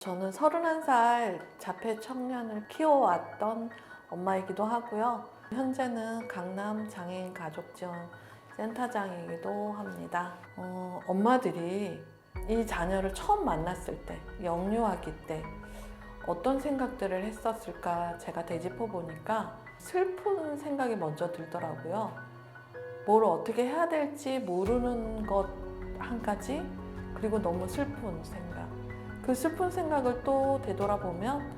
저는 31살 자폐 청년을 키워왔던 엄마이기도 하고요. 현재는 강남 장애인 가족지원 센터장이기도 합니다. 엄마들이 이 자녀를 처음 만났을 때, 영유아기 때 어떤 생각들을 했었을까 제가 되짚어 보니까 슬픈 생각이 먼저 들더라고요. 뭘 어떻게 해야 될지 모르는 것 한 가지, 그리고 너무 슬픈 생각. 그 슬픈 생각을 또 되돌아보면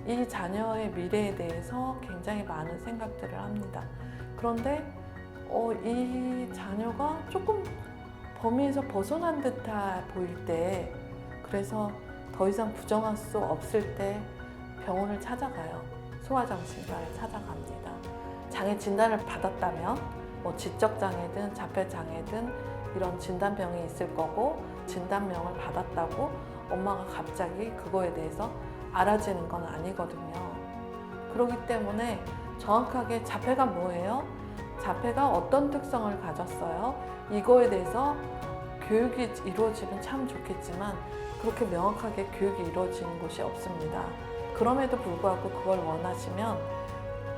이 자녀의 미래에 대해서 굉장히 많은 생각들을 합니다. 그런데 이 자녀가 조금 범위에서 벗어난 듯해 보일 때, 그래서 더 이상 부정할 수 없을 때 병원을 찾아가요. 소아정신과를 찾아갑니다. 장애 진단을 받았다면 지적장애든 자폐장애든 이런 진단병이 있을 거고, 진단명을 받았다고 엄마가 갑자기 그거에 대해서 알아지는 건 아니거든요. 그렇기 때문에 정확하게 자폐가 뭐예요? 자폐가 어떤 특성을 가졌어요? 이거에 대해서 교육이 이루어지면 참 좋겠지만 그렇게 명확하게 교육이 이루어지는 곳이 없습니다. 그럼에도 불구하고 그걸 원하시면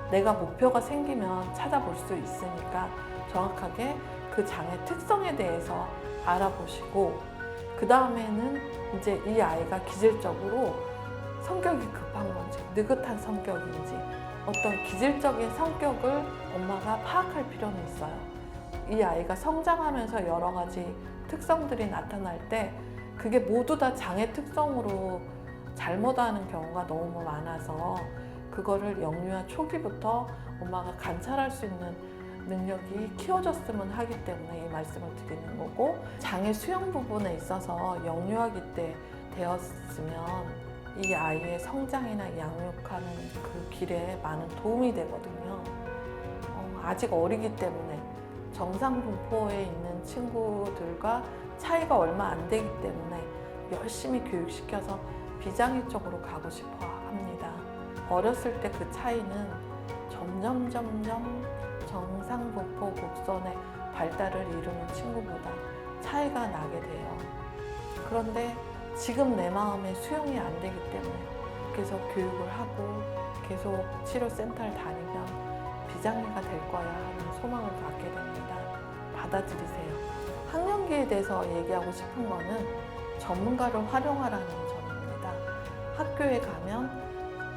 내가 목표가 생기면 찾아볼 수 있으니까 정확하게 그 장애 특성에 대해서 알아보시고, 그 다음에는 이제 이 아이가 기질적으로 성격이 급한 건지 느긋한 성격인지 어떤 기질적인 성격을 엄마가 파악할 필요는 있어요. 이 아이가 성장하면서 여러 가지 특성들이 나타날 때 그게 모두 다 장애 특성으로 잘못하는 경우가 너무 많아서 그거를 영유아 초기부터 엄마가 관찰할 수 있는 능력이 키워졌으면 하기 때문에 이 말씀을 드리는 거고, 장애 수용 부분에 있어서 영유아기 때 되었으면 이 아이의 성장이나 양육하는 그 길에 많은 도움이 되거든요. 아직 어리기 때문에 정상 분포에 있는 친구들과 차이가 얼마 안 되기 때문에 열심히 교육시켜서 비장애 쪽으로 가고 싶어 합니다. 어렸을 때 그 차이는 점점 정상 분포 곡선의 발달을 이루는 친구보다 차이가 나게 돼요. 그런데 지금 내 마음에 수용이 안 되기 때문에 계속 교육을 하고 계속 치료센터를 다니면 비장애가 될 거야 하는 소망을 갖게 됩니다. 받아들이세요. 학령기에 대해서 얘기하고 싶은 거는 전문가를 활용하라는 점입니다. 학교에 가면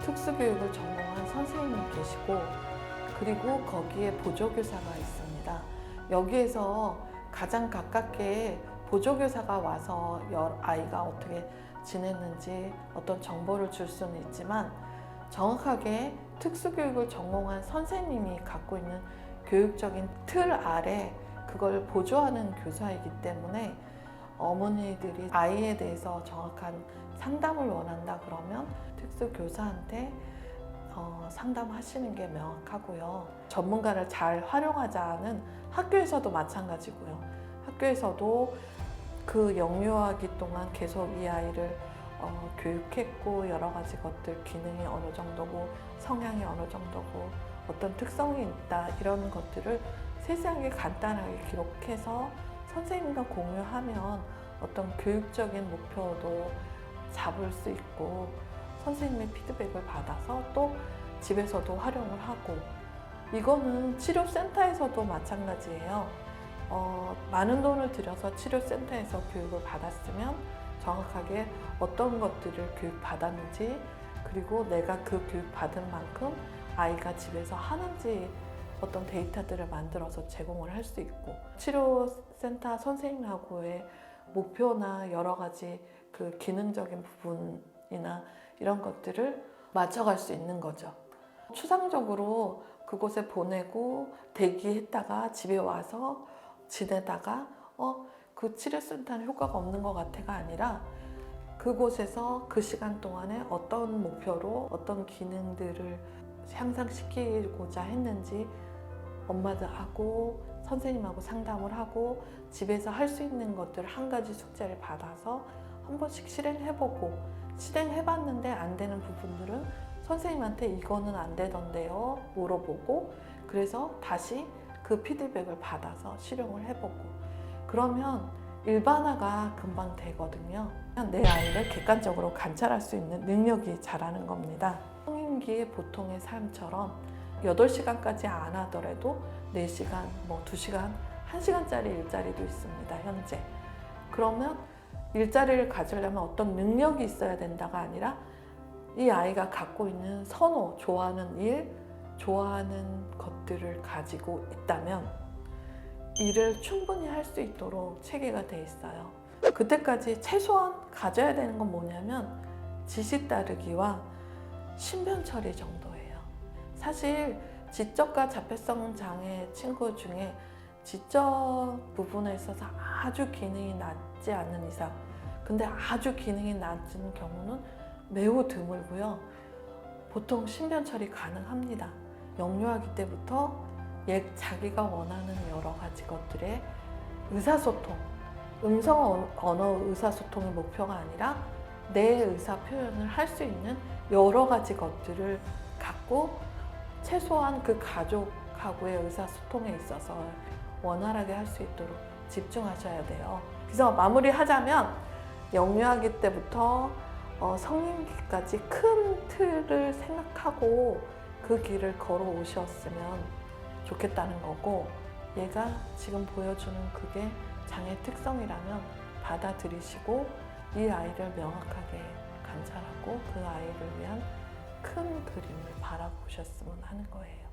특수교육을 전공한 선생님이 계시고, 그리고 거기에 보조교사가 있습니다. 여기에서 가장 가깝게 보조교사가 와서 아이가 어떻게 지냈는지 어떤 정보를 줄 수는 있지만, 정확하게 특수교육을 전공한 선생님이 갖고 있는 교육적인 틀 아래 그걸 보조하는 교사이기 때문에 어머니들이 아이에 대해서 정확한 상담을 원한다 그러면 특수교사한테 상담하시는 게 명확하고요. 전문가를 잘 활용하자는 학교에서도 마찬가지고요. 학교에서도 그 영유아기 동안 계속 이 아이를 교육했고, 여러 가지 것들, 기능이 어느 정도고 성향이 어느 정도고 어떤 특성이 있다, 이런 것들을 세세하게 간단하게 기록해서 선생님과 공유하면 어떤 교육적인 목표도 잡을 수 있고 선생님의 피드백을 받아서 또 집에서도 활용을 하고, 이거는 치료센터에서도 마찬가지예요. 많은 돈을 들여서 치료센터에서 교육을 받았으면 정확하게 어떤 것들을 교육받았는지, 그리고 내가 그 교육받은 만큼 아이가 집에서 하는지 어떤 데이터들을 만들어서 제공을 할 수 있고, 치료센터 선생님하고의 목표나 여러 가지 그 기능적인 부분이나 이런 것들을 맞춰갈 수 있는 거죠. 추상적으로 그곳에 보내고 대기했다가 집에 와서 지내다가 그 치료센터는 효과가 없는 것 같아가 아니라 그곳에서 그 시간 동안에 어떤 목표로 어떤 기능들을 향상시키고자 했는지 엄마들하고 선생님하고 상담을 하고 집에서 할 수 있는 것들 한 가지 숙제를 받아서 한 번씩 실행해보고, 실행해봤는데 안 되는 부분들은 선생님한테 이거는 안 되던데요 물어보고, 그래서 다시 그 피드백을 받아서 실행을 해보고, 그러면 일반화가 금방 되거든요. 내 아이를 객관적으로 관찰할 수 있는 능력이 자라는 겁니다. 성인기의 보통의 삶처럼 8시간까지 안 하더라도 4시간, 2시간, 1시간짜리 일자리도 있습니다, 현재. 그러면 일자리를 가지려면 어떤 능력이 있어야 된다가 아니라 이 아이가 갖고 있는 선호, 좋아하는 일, 좋아하는 것들을 가지고 있다면 일을 충분히 할 수 있도록 체계가 돼 있어요. 그때까지 최소한 가져야 되는 건 뭐냐면 지시 따르기와 신변 처리 정도예요. 사실 지적과 자폐성 장애 친구 중에 지적 부분에 있어서 아주 기능이 낮지 않는 이상, 근데 아주 기능이 낮은 경우는 매우 드물고요. 보통 신변 처리 가능합니다. 영유아기 때부터 자기가 원하는 여러 가지 것들의 의사소통, 음성 언어 의사소통의 목표가 아니라 내 의사 표현을 할 수 있는 여러 가지 것들을 갖고 최소한 그 가족하고의 의사소통에 있어서 원활하게 할 수 있도록 집중하셔야 돼요. 그래서 마무리하자면 영유아기 때부터 성인기까지 큰 틀을 생각하고 그 길을 걸어오셨으면 좋겠다는 거고, 얘가 지금 보여주는 그게 장애 특성이라면 받아들이시고 이 아이를 명확하게 관찰하고 그 아이를 위한 큰 그림을 바라보셨으면 하는 거예요.